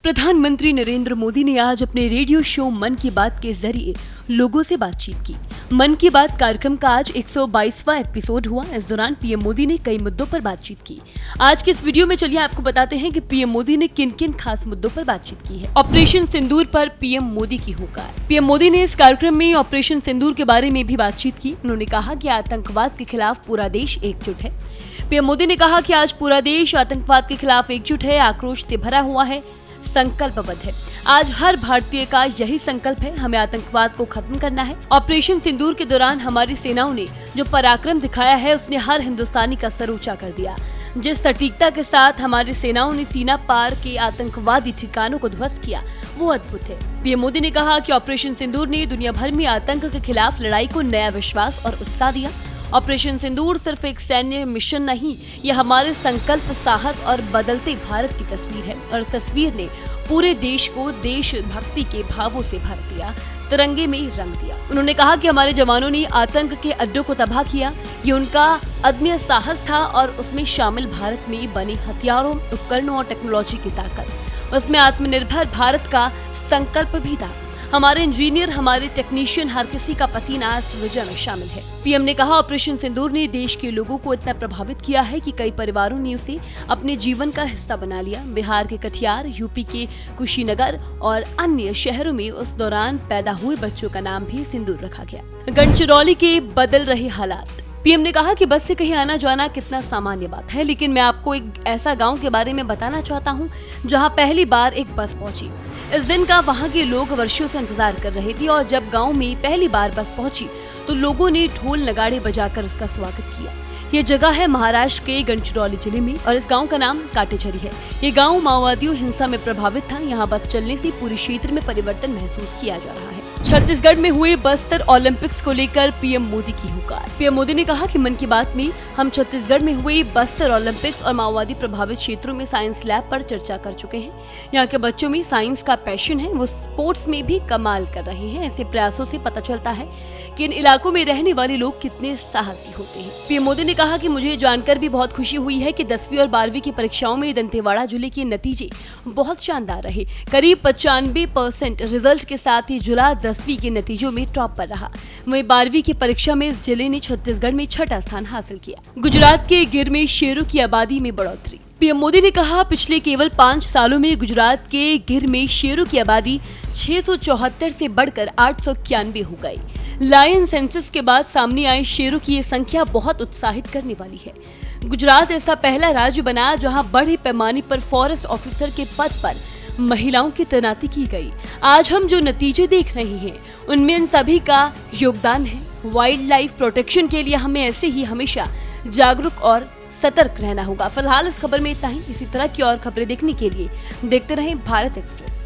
प्रधानमंत्री नरेंद्र मोदी ने आज अपने रेडियो शो मन की बात के जरिए लोगों से बातचीत की। मन की बात कार्यक्रम का आज 122वां एपिसोड हुआ। इस दौरान पीएम मोदी ने कई मुद्दों पर बातचीत की। आज के इस वीडियो में चलिए आपको बताते हैं कि पीएम मोदी ने किन किन खास मुद्दों पर बातचीत की है। ऑपरेशन सिंदूर पर पीएम मोदी की हुंकार। पीएम मोदी ने इस कार्यक्रम में ऑपरेशन सिंदूर के बारे में भी बातचीत की। उन्होंने कहा कि आतंकवाद के खिलाफ पूरा देश एकजुट है। पीएम मोदी ने कहा कि आज पूरा देश आतंकवाद के खिलाफ एकजुट है, आक्रोश से भरा हुआ है, संकल्पबद्ध है। आज हर भारतीय का यही संकल्प है, हमें आतंकवाद को खत्म करना है। ऑपरेशन सिंदूर के दौरान हमारी सेनाओं ने जो पराक्रम दिखाया है, उसने हर हिंदुस्तानी का सर ऊंचा कर दिया। जिस सटीकता के साथ हमारी सेनाओं ने सीमा पार के आतंकवादी ठिकानों को ध्वस्त किया, वो अद्भुत है। पीएम मोदी ने कहा कि ऑपरेशन सिंदूर ने दुनिया भर में आतंक के खिलाफ लड़ाई को नया विश्वास और उत्साह दिया। ऑपरेशन सिंदूर सिर्फ एक सैन्य मिशन नहीं, ये हमारे संकल्प, साहस और बदलते भारत की तस्वीर है। और इस तस्वीर ने पूरे देश को देशभक्ति के भावों से भर दिया, तिरंगे में रंग दिया। उन्होंने कहा कि हमारे जवानों ने आतंक के अड्डों को तबाह किया। ये उनका अदम्य साहस था और उसमें शामिल भारत में बने हथियारों, उपकरणों और टेक्नोलॉजी की ताकत। उसमें आत्मनिर्भर भारत का संकल्प भी था। हमारे इंजीनियर, हमारे टेक्नीशियन, हर किसी का पसीना इस विजय में शामिल है। पीएम ने कहा ऑपरेशन सिंदूर ने देश के लोगों को इतना प्रभावित किया है कि कई परिवारों ने उसे अपने जीवन का हिस्सा बना लिया। बिहार के कटिहार, यूपी के कुशीनगर और अन्य शहरों में उस दौरान पैदा हुए बच्चों का नाम भी सिंदूर रखा गया। गढ़चिरौली के बदल रहे हालात। पीएम ने कहा कि बस से कहीं आना जाना कितना सामान्य बात है, लेकिन मैं आपको एक ऐसा गांव के बारे में बताना चाहता हूं जहां पहली बार एक बस पहुंची। इस दिन का वहां के लोग वर्षों से इंतजार कर रहे थे और जब गांव में पहली बार बस पहुंची तो लोगों ने ढोल नगाड़े बजाकर उसका स्वागत किया। ये जगह है महाराष्ट्र के गढ़चिरौली जिले में और इस गांव का नाम काटेछरी है। ये गांव माओवादियों हिंसा में प्रभावित था। यहाँ बस चलने से पूरे क्षेत्र में परिवर्तन महसूस किया जा रहा है। छत्तीसगढ़ में हुए बस्तर ओलंपिक्स को लेकर पीएम मोदी की हुंकार। पीएम मोदी ने कहा कि मन की बात में हम छत्तीसगढ़ में हुए बस्तर ओलंपिक्स और माओवादी प्रभावित क्षेत्रों में साइंस लैब पर चर्चा कर चुके हैं। यहाँ के बच्चों में साइंस का पैशन है, वो स्पोर्ट्स में भी कमाल कर रहे हैं। ऐसे प्रयासों से पता चलता है कि इन इलाकों में रहने वाले लोग कितने साहसी होते हैं। पीएम मोदी ने कहा कि मुझे जानकर भी बहुत खुशी हुई है कि 10वीं और 12वीं की परीक्षाओं में दंतेवाड़ा जिले के नतीजे बहुत शानदार रहे। करीब 95% रिजल्ट के साथ ही जिला 10वीं के नतीजों में टॉप पर रहा। वहीं 12वीं की परीक्षा में इस जिले ने छत्तीसगढ़ में 6ठा स्थान हासिल किया। गुजरात के गिर में शेरों की आबादी में बढ़ोतरी। पीएम मोदी ने कहा पिछले केवल 5 सालों में गुजरात के गिर में शेरों की आबादी 674 से बढ़कर 891 हो गई। लायन सेंसस के बाद सामने आए शेरों की ये संख्या बहुत उत्साहित करने वाली है। गुजरात ऐसा पहला राज्य बना जहां बड़े पैमाने पर फॉरेस्ट ऑफिसर के पद पर महिलाओं की तैनाती की गई। आज हम जो नतीजे देख रहे हैं उनमें इन सभी का योगदान है। वाइल्ड लाइफ प्रोटेक्शन के लिए हमें ऐसे ही हमेशा जागरूक और सतर्क रहना होगा। फिलहाल इस खबर में इतना ही। इसी तरह की और खबरें देखने के लिए देखते रहें भारत एक्सप्रेस।